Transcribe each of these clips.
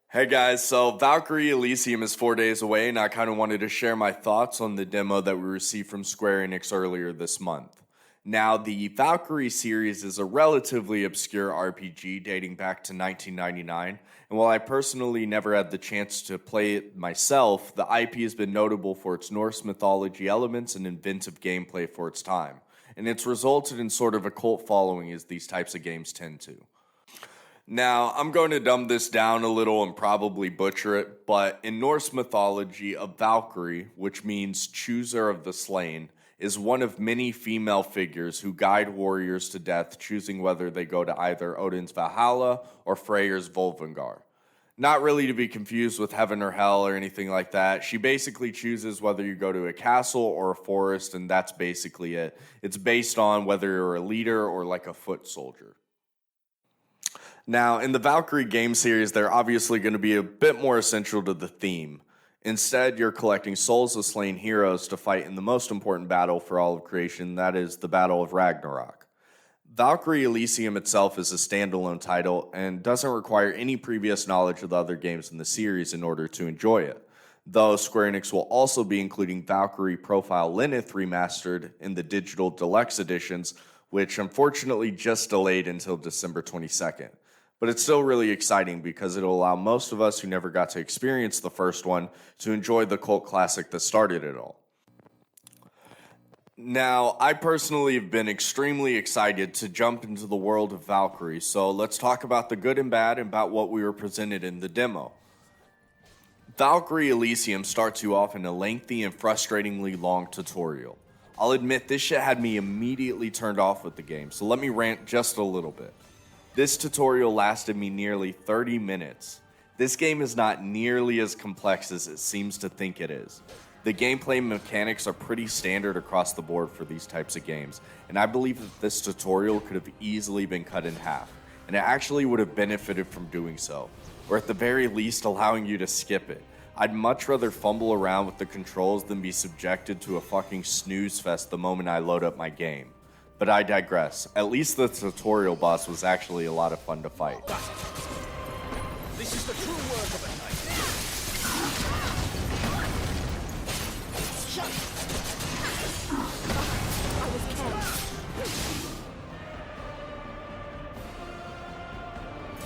Hey guys, so Valkyrie Elysium is 4 days away, and I kind of wanted to share my thoughts on the demo that we received from Square Enix earlier this month. Now, the Valkyrie series is a relatively obscure RPG dating back to 1999, and while I personally never had the chance to play it myself, the IP has been notable for its Norse mythology elements and inventive gameplay for its time, and it's resulted in sort of a cult following as these types of games tend to. Now, I'm going to dumb this down a little and probably butcher it, but in Norse mythology, a Valkyrie, which means chooser of the slain, is one of many female figures who guide warriors to death, choosing whether they go to either Odin's Valhalla or Freyr's Volvangar. Not really to be confused with heaven or hell or anything like that. She basically chooses whether you go to a castle or a forest, and that's basically it. It's based on whether you're a leader or like a foot soldier. Now, in the Valkyrie game series, they're obviously going to be a bit more essential to the theme. Instead, you're collecting souls of slain heroes to fight in the most important battle for all of creation, that is, the Battle of Ragnarok. Valkyrie Elysium itself is a standalone title and doesn't require any previous knowledge of the other games in the series in order to enjoy it, though Square Enix will also be including Valkyrie Profile Lilith Remastered in the digital deluxe editions, which unfortunately just delayed until December 22nd. But it's still really exciting because it'll allow most of us who never got to experience the first one to enjoy the cult classic that started it all. Now, I personally have been extremely excited to jump into the world of Valkyrie, so let's talk about the good and bad and about what we were presented in the demo. Valkyrie Elysium starts you off in a lengthy and frustratingly long tutorial. I'll admit this shit had me immediately turned off with the game, so let me rant just a little bit. This tutorial lasted me nearly 30 minutes. This game is not nearly as complex as it seems to think it is. The gameplay mechanics are pretty standard across the board for these types of games, and I believe that this tutorial could have easily been cut in half, and it actually would have benefited from doing so, or at the very least allowing you to skip it. I'd much rather fumble around with the controls than be subjected to a fucking snooze fest the moment I load up my game. But I digress. At least the tutorial boss was actually a lot of fun to fight. This is the true work of a knight.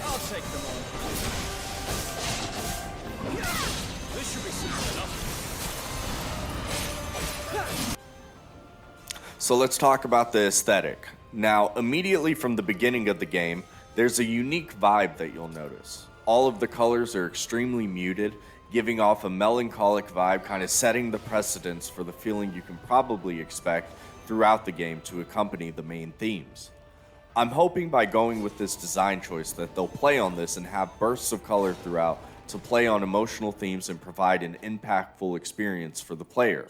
I'll take them on. This should be simple enough. So let's talk about the aesthetic. Now, immediately from the beginning of the game, there's a unique vibe that you'll notice. All of the colors are extremely muted, giving off a melancholic vibe, kind of setting the precedence for the feeling you can probably expect throughout the game to accompany the main themes. I'm hoping by going with this design choice that they'll play on this and have bursts of color throughout to play on emotional themes and provide an impactful experience for the player.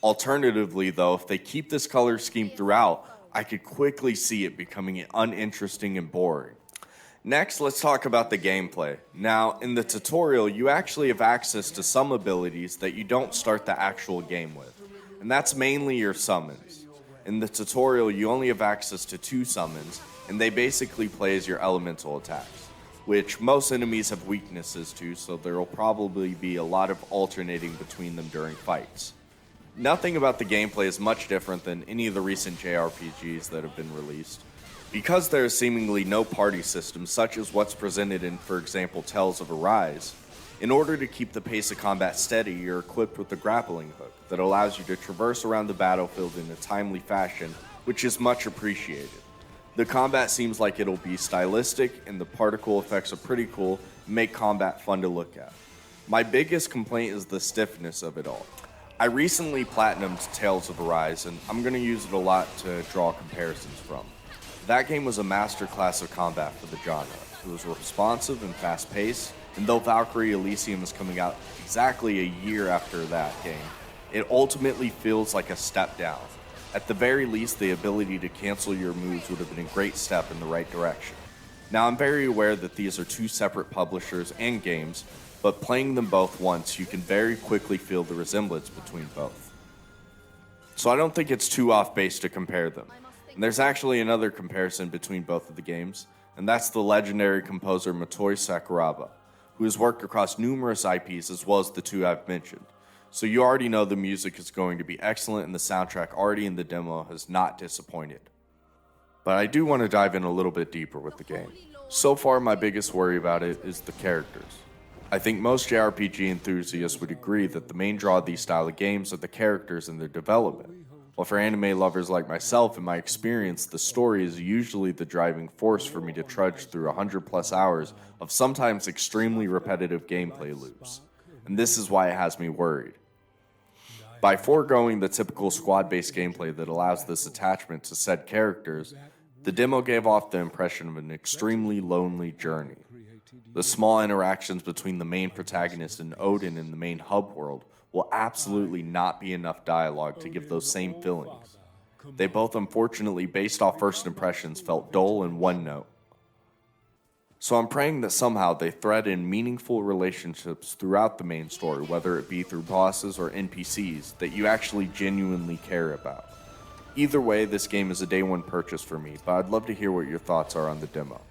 Alternatively, though, if they keep this color scheme throughout, I could quickly see it becoming uninteresting and boring. Next, let's talk about the gameplay. Now, in the tutorial, you actually have access to some abilities that you don't start the actual game with, and that's mainly your summons. In the tutorial, you only have access to 2 summons, and they basically play as your elemental attacks, which most enemies have weaknesses to, so there will probably be a lot of alternating between them during fights. Nothing about the gameplay is much different than any of the recent JRPGs that have been released. Because there is seemingly no party system, such as what's presented in, for example, Tales of Arise, in order to keep the pace of combat steady, you're equipped with a grappling hook that allows you to traverse around the battlefield in a timely fashion, which is much appreciated. The combat seems like it'll be stylistic, and the particle effects are pretty cool and make combat fun to look at. My biggest complaint is the stiffness of it all. I recently platinumed Tales of Arise, and I'm going to use it a lot to draw comparisons from. That game was a masterclass of combat for the genre. It was responsive and fast-paced, and though Valkyrie Elysium is coming out exactly a year after that game, it ultimately feels like a step down. At the very least, the ability to cancel your moves would have been a great step in the right direction. Now, I'm very aware that these are 2 separate publishers and games, but playing them both once, you can very quickly feel the resemblance between both. So I don't think it's too off base to compare them. And there's actually another comparison between both of the games, and that's the legendary composer Motoi Sakuraba, who has worked across numerous IPs as well as the two I've mentioned. So you already know the music is going to be excellent and the soundtrack already in the demo has not disappointed. But I do want to dive in a little bit deeper with the game. So far, my biggest worry about it is the characters. I think most JRPG enthusiasts would agree that the main draw of these style of games are the characters and their development. While for anime lovers like myself, in my experience, the story is usually the driving force for me to trudge through 100 plus hours of sometimes extremely repetitive gameplay loops. And this is why it has me worried. By foregoing the typical squad-based gameplay that allows this attachment to said characters, the demo gave off the impression of an extremely lonely journey. The small interactions between the main protagonist and Odin in the main hub world will absolutely not be enough dialogue to give those same feelings. They both, unfortunately, based off first impressions, felt dull and one note. So I'm praying that somehow they thread in meaningful relationships throughout the main story, whether it be through bosses or NPCs, that you actually genuinely care about. Either way, this game is a day one purchase for me, but I'd love to hear what your thoughts are on the demo.